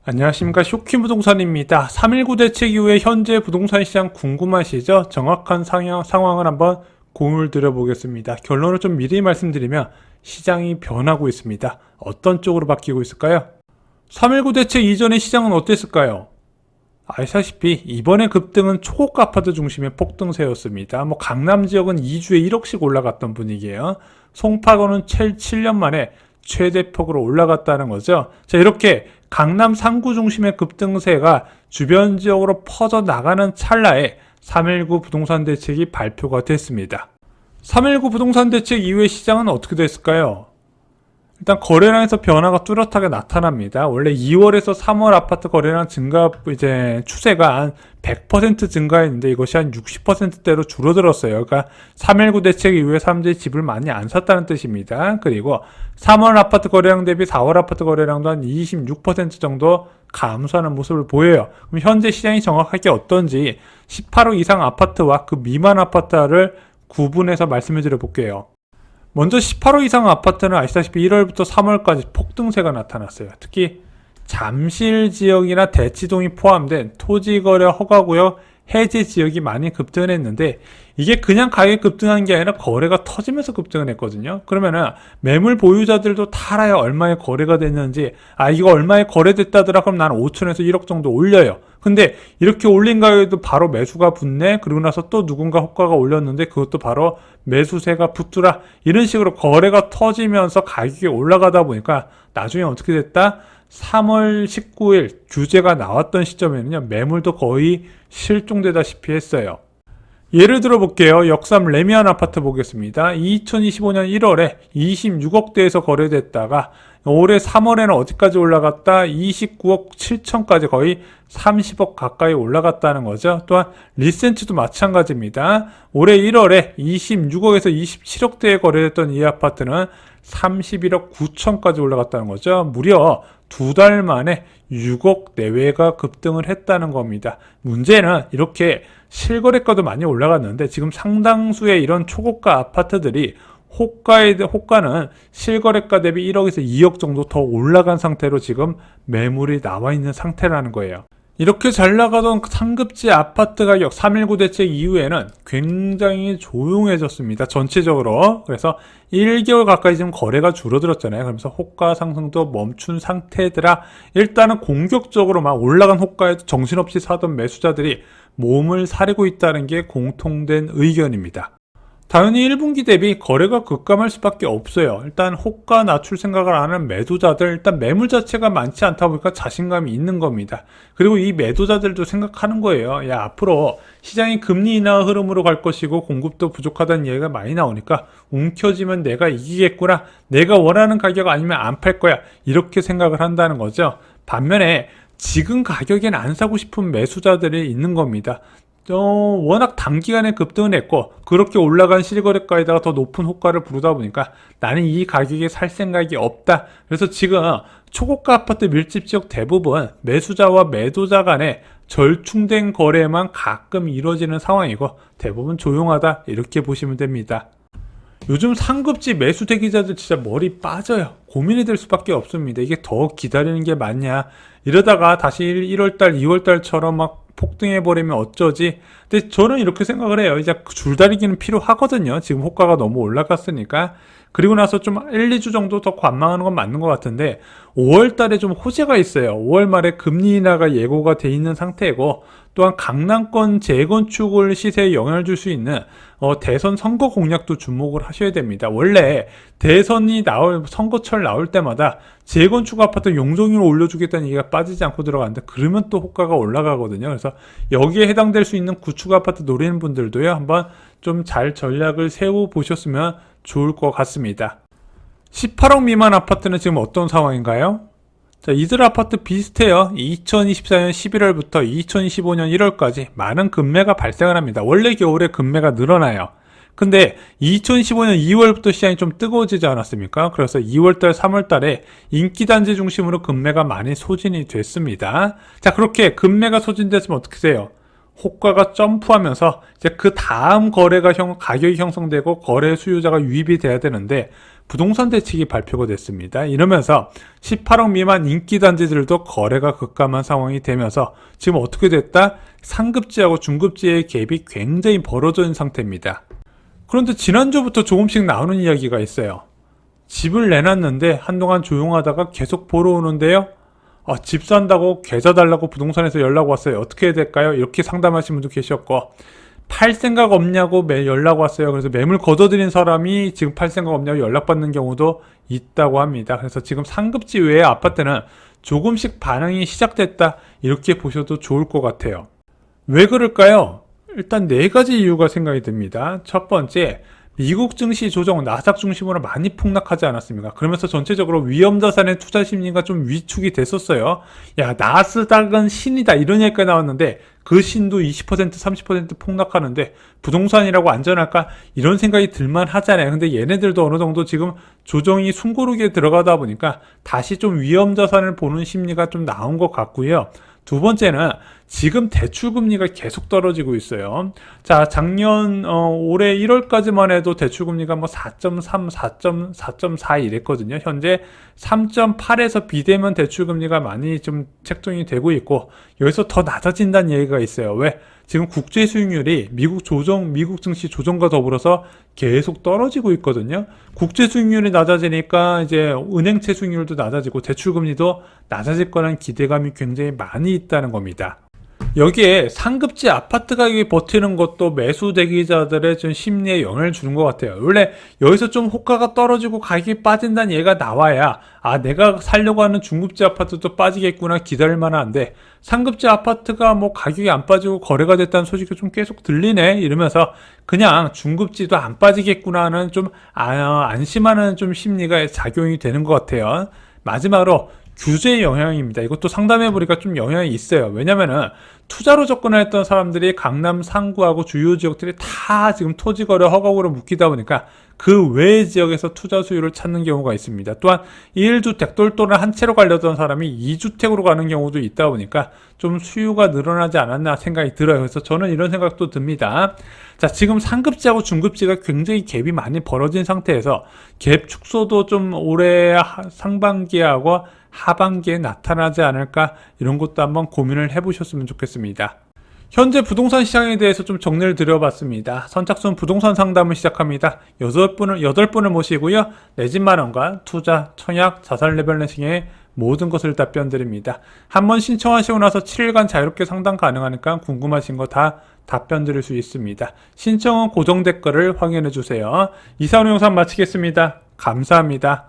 안녕하십니까. 쇼키부동산입니다. 3.19 대책 이후에 현재 부동산 시장 궁금하시죠? 정확한 상황을 한번 공유를 드려보겠습니다. 결론을 좀 미리 말씀드리면 시장이 변하고 있습니다. 어떤 쪽으로 바뀌고 있을까요? 3.19 대책 이전의 시장은 어땠을까요? 아시다시피 이번에 급등은 초고가 아파트 중심의 폭등세였습니다. 강남 지역은 2주에 1억씩 올라갔던 분위기예요. 송파구는 7년 만에 최대폭으로 올라갔다는 거죠. 자, 이렇게 강남 상구 중심의 급등세가 주변 지역으로 퍼져나가는 찰나에 3.19 부동산 대책이 발표가 됐습니다. 3.19 부동산 대책 이후의 시장은 어떻게 됐을까요? 일단 거래량에서 변화가 뚜렷하게 나타납니다. 원래 2월에서 3월 아파트 거래량 증가 추세가 한 100% 증가했는데 이것이 한 60%대로 줄어들었어요. 그러니까 3.19 대책 이후에 사람들이 집을 많이 안 샀다는 뜻입니다. 그리고 3월 아파트 거래량 대비 4월 아파트 거래량도 한 26% 정도 감소하는 모습을 보여요. 그럼 현재 시장이 정확하게 어떤지 18억 이상 아파트와 그 미만 아파트를 구분해서 말씀해 드려 볼게요. 먼저 18호 이상 아파트는 아시다시피 1월부터 3월까지 폭등세가 나타났어요. 특히 잠실 지역이나 대치동이 포함된 토지거래 허가구역 해제 지역이 많이 급등을 했는데 이게 그냥 가격이 급등한 게 아니라 거래가 터지면서 급등을 했거든요. 그러면은 매물 보유자들도 다 알아요. 얼마에 거래가 됐는지. 이거 얼마에 거래됐다더라. 그럼 나는 5천에서 1억 정도 올려요. 근데 이렇게 올린 가격에도 바로 매수가 붙네. 그리고 나서 또 누군가 호가가 올렸는데 그것도 바로 매수세가 붙더라. 이런 식으로 거래가 터지면서 가격이 올라가다 보니까 나중에 어떻게 됐다? 3월 19일 규제가 나왔던 시점에는요, 매물도 거의 실종되다시피 했어요. 예를 들어 볼게요. 역삼 레미안 아파트 보겠습니다. 2025년 1월에 26억대에서 거래됐다가 올해 3월에는 어디까지 올라갔다? 29억 7천까지 거의 30억 가까이 올라갔다는 거죠. 또한 리센츠도 마찬가지입니다. 올해 1월에 26억에서 27억대에 거래됐던 이 아파트는 31억 9천까지 올라갔다는 거죠. 무려 2달 만에 6억 내외가 급등을 했다는 겁니다. 문제는 이렇게 실거래가도 많이 올라갔는데 지금 상당수의 이런 초고가 아파트들이 호가는 실거래가 대비 1억에서 2억 정도 더 올라간 상태로 지금 매물이 나와 있는 상태라는 거예요. 이렇게 잘 나가던 상급지 아파트 가격 3.19 대책 이후에는 굉장히 조용해졌습니다. 전체적으로. 그래서 1개월 가까이 지금 거래가 줄어들었잖아요. 그러면서 호가 상승도 멈춘 상태더라. 일단은 공격적으로 막 올라간 호가에도 정신없이 사던 매수자들이 몸을 사리고 있다는 게 공통된 의견입니다. 당연히 1분기 대비 거래가 급감할 수밖에 없어요. 일단 호가 낮출 생각을 안 하는 매도자들, 일단 매물 자체가 많지 않다 보니까 자신감이 있는 겁니다. 그리고 이 매도자들도 생각하는 거예요. 야, 앞으로 시장이 금리 인하 흐름으로 갈 것이고 공급도 부족하다는 얘기가 많이 나오니까 움켜쥐면 내가 이기겠구나. 내가 원하는 가격 아니면 안 팔 거야. 이렇게 생각을 한다는 거죠. 반면에 지금 가격엔 안 사고 싶은 매수자들이 있는 겁니다. 워낙 단기간에 급등을 했고 그렇게 올라간 실거래가에다가 더 높은 호가를 부르다 보니까 나는 이 가격에 살 생각이 없다. 그래서 지금 초고가 아파트 밀집 지역 대부분 매수자와 매도자 간에 절충된 거래만 가끔 이루어지는 상황이고 대부분 조용하다 이렇게 보시면 됩니다. 요즘 상급지 매수 대기자들 진짜 머리 빠져요. 고민이 될 수밖에 없습니다. 이게 더 기다리는 게 맞냐. 이러다가 다시 1월달, 2월달처럼 막 폭등해버리면 어쩌지? 근데 저는 이렇게 생각을 해요. 이제 줄다리기는 필요하거든요. 지금 호가가 너무 올라갔으니까. 그리고 나서 좀 1, 2주 정도 더 관망하는 건 맞는 것 같은데 5월 달에 좀 호재가 있어요. 5월 말에 금리 인하가 예고가 돼 있는 상태고 또한 강남권 재건축을 시세에 영향을 줄 수 있는 대선 선거 공약도 주목을 하셔야 됩니다. 원래 대선이 선거철 나올 때마다 재건축 아파트 용적률을 올려주겠다는 얘기가 빠지지 않고 들어가는데 그러면 또 호가가 올라가거든요. 그래서 여기에 해당될 수 있는 구축 아파트 노리는 분들도요. 한번 좀 잘 전략을 세워 보셨으면 좋을 것 같습니다. 18억 미만 아파트는 지금 어떤 상황인가요? 자, 이들 아파트 비슷해요. 2024년 11월부터 2025년 1월까지 많은 급매가 발생을 합니다. 원래 겨울에 급매가 늘어나요. 근데 2015년 2월부터 시장이 좀 뜨거워지지 않았습니까? 그래서 2월달, 3월달에 인기단지 중심으로 급매가 많이 소진이 됐습니다. 자, 그렇게 급매가 소진됐으면 어떻게 돼요? 호가가 점프하면서 이제 그 다음 가격이 형성되고 거래 수요자가 유입이 돼야 되는데 부동산 대책이 발표가 됐습니다. 이러면서 18억 미만 인기 단지들도 거래가 급감한 상황이 되면서 지금 어떻게 됐다? 상급지하고 중급지의 갭이 굉장히 벌어져 있는 상태입니다. 그런데 지난주부터 조금씩 나오는 이야기가 있어요. 집을 내놨는데 한동안 조용하다가 계속 보러 오는데요. 집 산다고 계좌 달라고 부동산에서 연락 왔어요. 어떻게 해야 될까요? 이렇게 상담하신 분도 계셨고, 팔 생각 없냐고 연락 왔어요. 그래서 매물 거둬들인 사람이 지금 팔 생각 없냐고 연락받는 경우도 있다고 합니다. 그래서 지금 상급지 외의 아파트는 조금씩 반응이 시작됐다, 이렇게 보셔도 좋을 것 같아요. 왜 그럴까요? 일단 네 가지 이유가 생각이 듭니다. 첫 번째, 미국 증시 조정, 나스닥 중심으로 많이 폭락하지 않았습니까? 그러면서 전체적으로 위험자산의 투자 심리가 좀 위축이 됐었어요. 야, 나스닥은 신이다, 이런 얘기가 나왔는데 그 신도 20%, 30% 폭락하는데 부동산이라고 안전할까? 이런 생각이 들만 하잖아요. 근데 얘네들도 어느 정도 지금 조정이 숨고르게 들어가다 보니까 다시 좀 위험자산을 보는 심리가 좀 나온 것 같고요. 두 번째는 지금 대출금리가 계속 떨어지고 있어요. 자, 작년 올해 1월까지만 해도 대출금리가 뭐 4.3, 4.4 이랬거든요. 현재 3.8에서 비대면 대출금리가 많이 좀 책정이 되고 있고, 여기서 더 낮아진다는 얘기가 있어요. 왜? 지금 국제 수익률이 미국 증시 조정과 더불어서 계속 떨어지고 있거든요. 국제 수익률이 낮아지니까 이제 은행채 수익률도 낮아지고 대출금리도 낮아질 거라는 기대감이 굉장히 많이 있다는 겁니다. 여기에 상급지 아파트 가격이 버티는 것도 매수 대기자들의 좀 심리에 영향을 주는 것 같아요. 원래 여기서 좀 호가가 떨어지고 가격이 빠진다는 얘기가 나와야 내가 살려고 하는 중급지 아파트도 빠지겠구나 기다릴 만한데, 상급지 아파트가 뭐 가격이 안 빠지고 거래가 됐다는 소식이 좀 계속 들리네 이러면서 그냥 중급지도 안 빠지겠구나 하는 좀 안심하는 좀 심리가 작용이 되는 것 같아요. 마지막으로 규제 영향입니다. 이것도 상담해보니까 좀 영향이 있어요. 왜냐면은 투자로 접근했던 사람들이 강남 상구하고 주요 지역들이 다 지금 토지거래 허가구로 묶이다 보니까 그 외의 지역에서 투자 수요를 찾는 경우가 있습니다. 또한 1주택 똘똘한 한 채로 가려던 사람이 2주택으로 가는 경우도 있다 보니까 좀 수요가 늘어나지 않았나 생각이 들어요. 그래서 저는 이런 생각도 듭니다. 자, 지금 상급지하고 중급지가 굉장히 갭이 많이 벌어진 상태에서 갭 축소도 좀 올해 상반기하고 하반기에 나타나지 않을까, 이런 것도 한번 고민을 해보셨으면 좋겠습니다. 현재 부동산 시장에 대해서 좀 정리를 드려봤습니다. 선착순 부동산 상담을 시작합니다. 8분을 모시고요. 내 집 마련과 투자, 청약, 자산 리밸런싱의 모든 것을 답변 드립니다. 한번 신청하시고 나서 7일간 자유롭게 상담 가능하니까 궁금하신 거 다 답변 드릴 수 있습니다. 신청은 고정 댓글을 확인해 주세요. 이상 영상 마치겠습니다. 감사합니다.